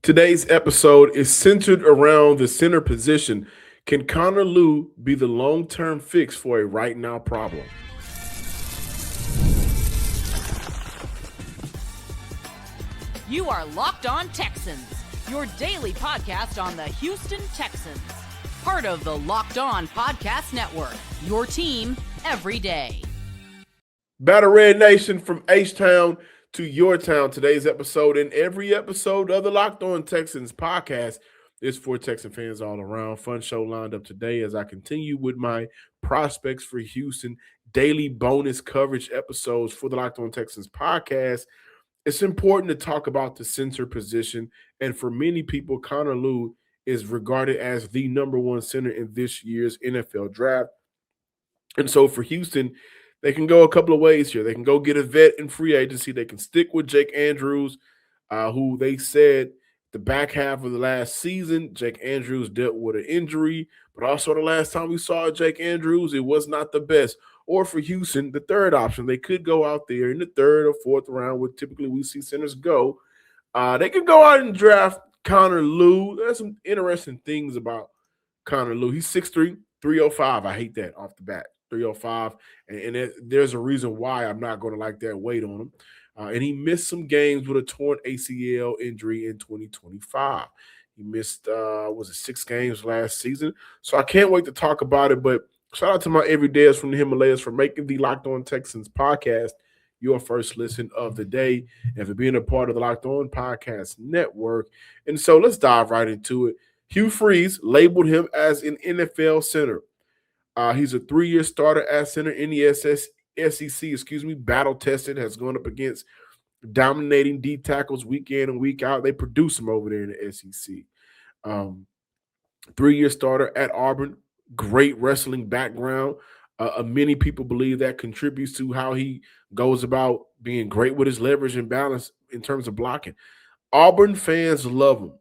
Today's episode is centered around the center position. Can Connor Lew be the long-term fix for a right now problem? You are Locked On Texans, your daily podcast on the Houston Texans. Part of the Locked On Podcast Network, your team every day. Battle Red Nation, from H-Town to your town. Today's episode and every episode of the Locked On Texans podcast is for Texan fans all around. Fun show lined up today as I continue with my prospects for Houston daily bonus coverage episodes for the Locked On Texans podcast. It's important to talk about the center position, and for many people, Connor Lew is regarded as the number one center in this year's NFL draft. And so for Houston, they can go a couple of ways here. They can go get a vet in free agency. They can stick with Jake Andrews, who they said the back half of the last season, Jake Andrews dealt with an injury, but also the last time we saw Jake Andrews, it was not the best. Or for Houston, the third option, they could go out there in the third or fourth round, where typically we see centers go. They can go out and draft Connor Lew. There's some interesting things about Connor Lew. He's 6'3", 305. I hate that off the bat, 305. And there's a reason why I'm not going to like that weight on him. And he missed some games with a torn ACL injury in 2025. He missed, 6 games last season. So I can't wait to talk about it, but shout out to my everydayers from the Himalayas for making the Locked On Texans podcast your first listen of the day and for being a part of the Locked On Podcast Network. And so let's dive right into it. Hugh Freeze labeled him as an NFL center. He's a 3-year starter at center in the SEC, battle tested, has gone up against dominating D tackles week in and week out. They produce him over there in the SEC. 3-year starter at Auburn, great wrestling background. Many people believe that contributes to how he goes about being great with his leverage and balance in terms of blocking. Auburn fans love him.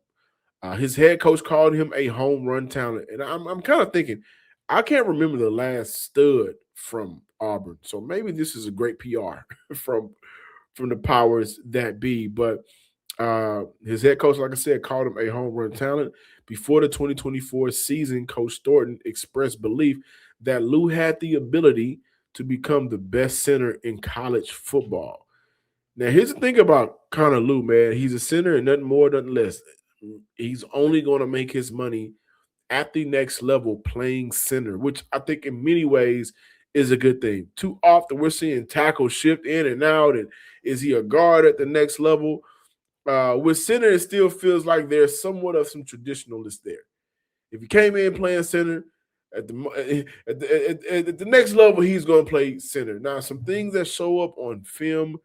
His head coach called him a home run talent. And I'm kind of thinking, I can't remember the last stud from Auburn. So maybe this is a great PR from the powers that be. But his head coach, like I said, called him a home run talent. Before the 2024 season, Coach Thornton expressed belief that Lew had the ability to become the best center in college football. Now, here's the thing about Connor Lew, man. He's a center and nothing more, nothing less. He's only going to make his money at the next level playing center, which I think in many ways is a good thing. Too often we're seeing tackles shift in and out, and is he a guard at the next level? With center, it still feels like there's somewhat of some traditionalists there. If he came in playing center, at the next level, he's going to play center. Now, some things that show up on film,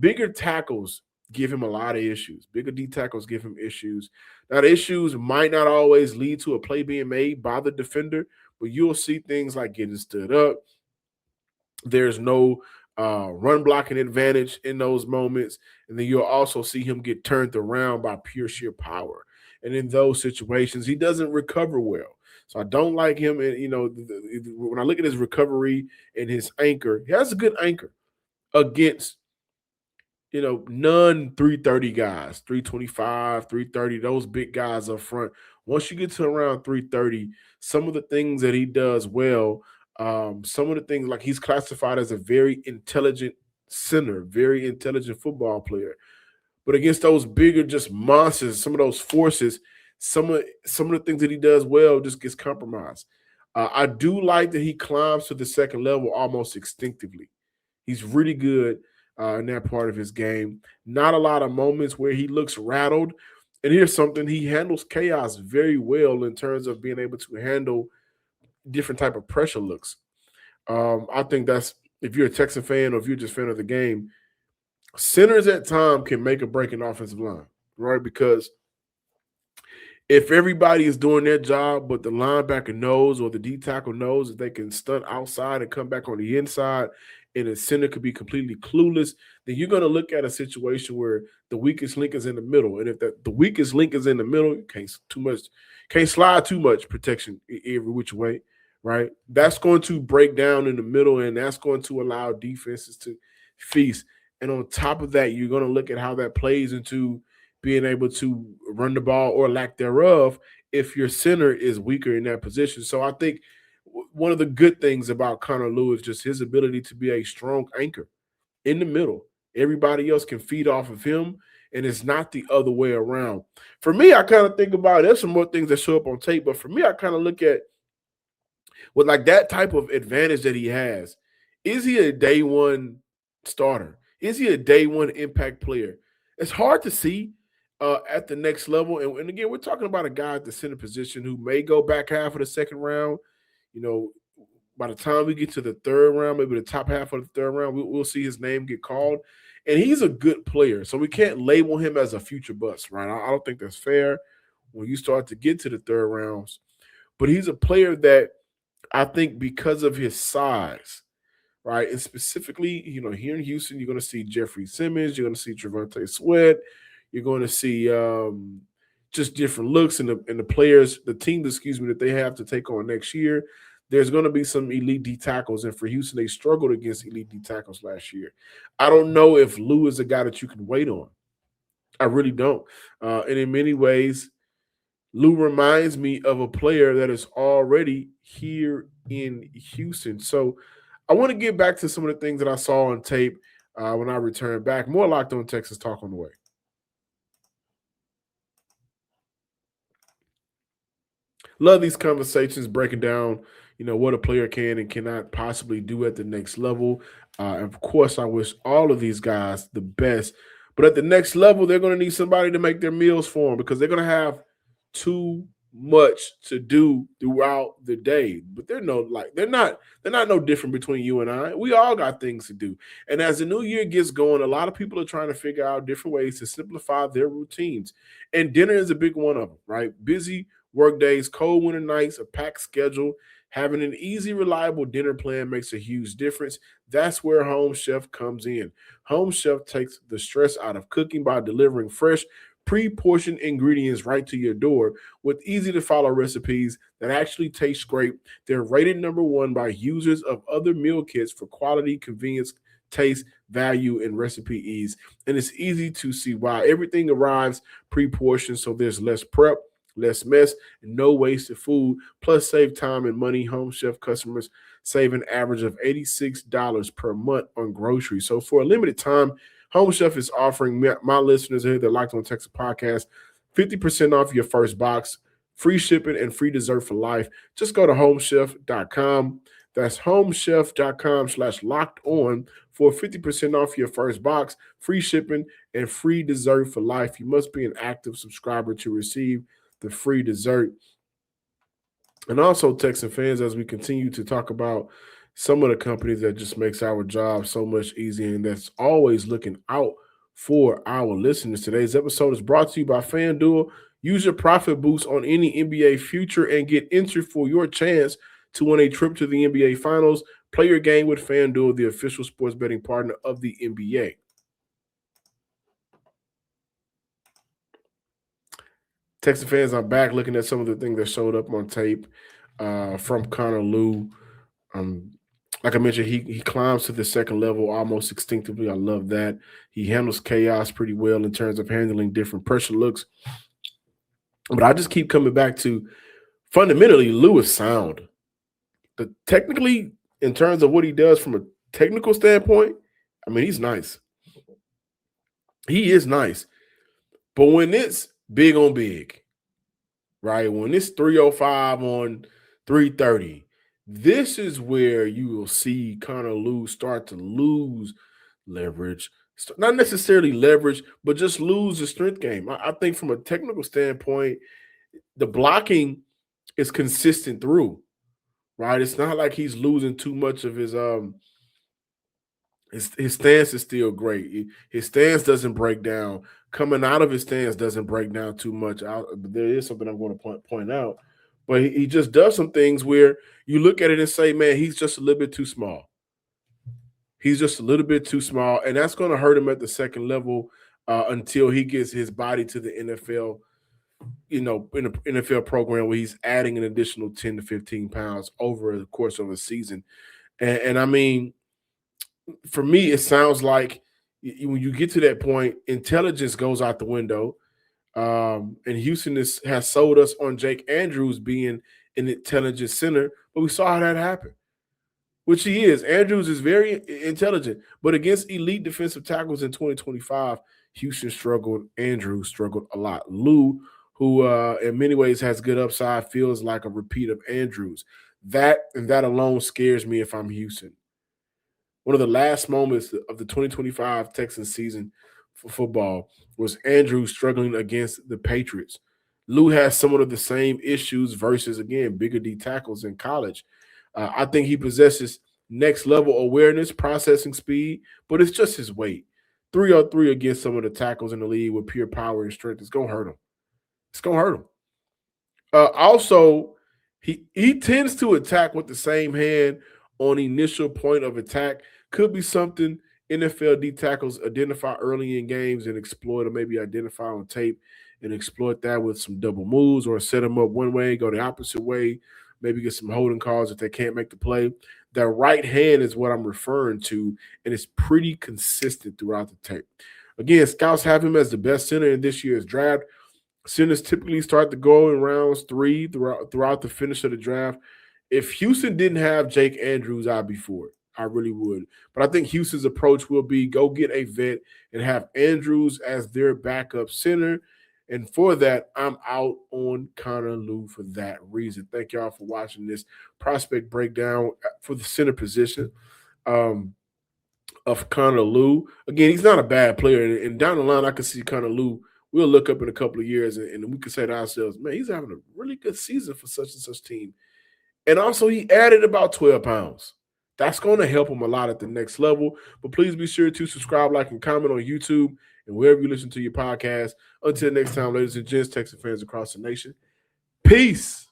bigger tackles give him a lot of issues. Bigger D tackles give him issues. Now, the issues might not always lead to a play being made by the defender, but you'll see things like getting stood up. There's no run blocking advantage in those moments. And then you'll also see him get turned around by pure sheer power. And in those situations, he doesn't recover well. So I don't like him. And, when I look at his recovery and his anchor, he has a good anchor against, none 330 guys, 325, 330, those big guys up front. Once you get to around 330, some of the things that he does well, some of the things, like he's classified as a very intelligent center, very intelligent football player. But against those bigger just monsters, some of those forces, some of the things that he does well just gets compromised. I do like that he climbs to the second level almost instinctively. He's really good in that part of his game. Not a lot of moments where he looks rattled. And here's something, he handles chaos very well in terms of being able to handle different type of pressure looks. I think that's, if you're a Texan fan or if you're just a fan of the game, centers at time can make or break an offensive line, right? Because if everybody is doing their job, but the linebacker knows or the D tackle knows that they can stunt outside and come back on the inside, and the center could be completely clueless, then you're going to look at a situation where the weakest link is in the middle. And if the weakest link is in the middle, you can't slide too much protection every which way, right? That's going to break down in the middle, and that's going to allow defenses to feast. And on top of that, you're going to look at how that plays into being able to run the ball or lack thereof if your center is weaker in that position. So I think one of the good things about Connor Lew is just his ability to be a strong anchor in the middle. Everybody else can feed off of him, and it's not the other way around. For me, I kind of think about there's some more things that show up on tape, but for me, I kind of look at with like that type of advantage that he has. Is he a day one starter? Is he a day one impact player? It's hard to see at the next level. And again, we're talking about a guy at the center position who may go back half of the second round. You know, by the time we get to the third round, maybe the top half of the third round, we'll see his name get called. And he's a good player. So we can't label him as a future bust, right? I don't think that's fair when you start to get to the third rounds. But he's a player that I think because of his size, right? And specifically, here in Houston, you're going to see Jeffrey Simmons, you're going to see Trevonte Sweat, you're going to see just different looks in the players, the team, excuse me, that they have to take on next year. There's going to be some elite D tackles, and for Houston, they struggled against elite D tackles last year. I don't know if Lew is a guy that you can wait on. I really don't. And in many ways, Lew reminds me of a player that is already here in Houston. So I want to get back to some of the things that I saw on tape when I return back. More Locked On Texans talk on the way. Love these conversations, breaking down, what a player can and cannot possibly do at the next level. Of course, I wish all of these guys the best. But at the next level, they're going to need somebody to make their meals for them because they're going to have too much to do throughout the day. But they're not no different between you and I. We all got things to do. And as the new year gets going, a lot of people are trying to figure out different ways to simplify their routines. And dinner is a big one of them, right? Busy work days, cold winter nights, a packed schedule. Having an easy, reliable dinner plan makes a huge difference. That's where Home Chef comes in. Home Chef takes the stress out of cooking by delivering fresh, pre-portioned ingredients right to your door with easy-to-follow recipes that actually taste great. They're rated number one by users of other meal kits for quality, convenience, taste, value, and recipe ease. And it's easy to see why. Everything arrives pre-portioned, so there's less prep, less mess, and no wasted food. Plus, save time and money. Home Chef customers save an average of $86 per month on groceries. So for a limited time, Home Chef is offering my listeners here that Locked On Texas podcast 50% off your first box, free shipping, and free dessert for life. Just go to homechef.com. That's homechef.com/locked on for 50% off your first box, free shipping, and free dessert for life. You must be an active subscriber to receive the free dessert. And also, Texan fans, as we continue to talk about some of the companies that just makes our job so much easier and that's always looking out for our listeners. Today's episode is brought to you by FanDuel. Use your profit boost on any NBA future and get entered for your chance to win a trip to the NBA Finals. Play your game with FanDuel, the official sports betting partner of the NBA. Texas fans, I'm back looking at some of the things that showed up on tape from Connor Lew. Like I mentioned, he climbs to the second level almost instinctively. I love that. He handles chaos pretty well in terms of handling different pressure looks. But I just keep coming back to fundamentally, Lew is sound. Technically, in terms of what he does from a technical standpoint, I mean, he's nice. He is nice. But when it's big on big, right? When it's 305 on 330, this is where you will see Connor Lew start to lose leverage. Not necessarily leverage, but just lose the strength game. I think from a technical standpoint, the blocking is consistent through, right? It's not like he's losing too much of his stance is still great. His stance doesn't break down. Coming out of his stance doesn't break down too much. There is something I'm going to point out. But he just does some things where you look at it and say, man, he's just a little bit too small. He's just a little bit too small, and that's going to hurt him at the second level until he gets his body to the NFL, in an NFL program where he's adding an additional 10 to 15 pounds over the course of a season. And I mean, for me, it sounds like when you get to that point, intelligence goes out the window And Houston has sold us on Jake Andrews being an intelligent center, but we saw how that happened, which he is. Andrews is very intelligent, but against elite defensive tackles in 2025, Houston struggled. Andrews struggled a lot. Lew, who in many ways has good upside, feels like a repeat of Andrews. That alone scares me if I'm Houston. One of the last moments of the 2025 Texans season for football was Andrews struggling against the Patriots. Lew has some of the same issues versus, again, bigger D tackles in college. I think he possesses next level awareness, processing speed, but it's just his weight. 3-on-3 against some of the tackles in the league with pure power and strength. It's going to hurt him. It's going to hurt him. Also, he tends to attack with the same hand on initial point of attack. Could be something NFL D tackles identify early in games and exploit, or maybe identify on tape and exploit that with some double moves, or set them up one way, go the opposite way, maybe get some holding calls if they can't make the play. That right hand is what I'm referring to, and it's pretty consistent throughout the tape. Again, scouts have him as the best center in this year's draft. Centers typically start to go in rounds 3 throughout the finish of the draft. If Houston didn't have Jake Andrews, I'd be for it. I really would. But I think Houston's approach will be go get a vet and have Andrews as their backup center. And for that, I'm out on Connor Lew for that reason. Thank y'all for watching this prospect breakdown for the center position of Connor Lew. Again, he's not a bad player. And down the line, I can see Connor Lew. We'll look up in a couple of years and we can say to ourselves, man, he's having a really good season for such and such team. And also, he added about 12 pounds. That's going to help him a lot at the next level. But please be sure to subscribe, like, and comment on YouTube and wherever you listen to your podcast. Until next time, ladies and gents, Texas fans across the nation, peace.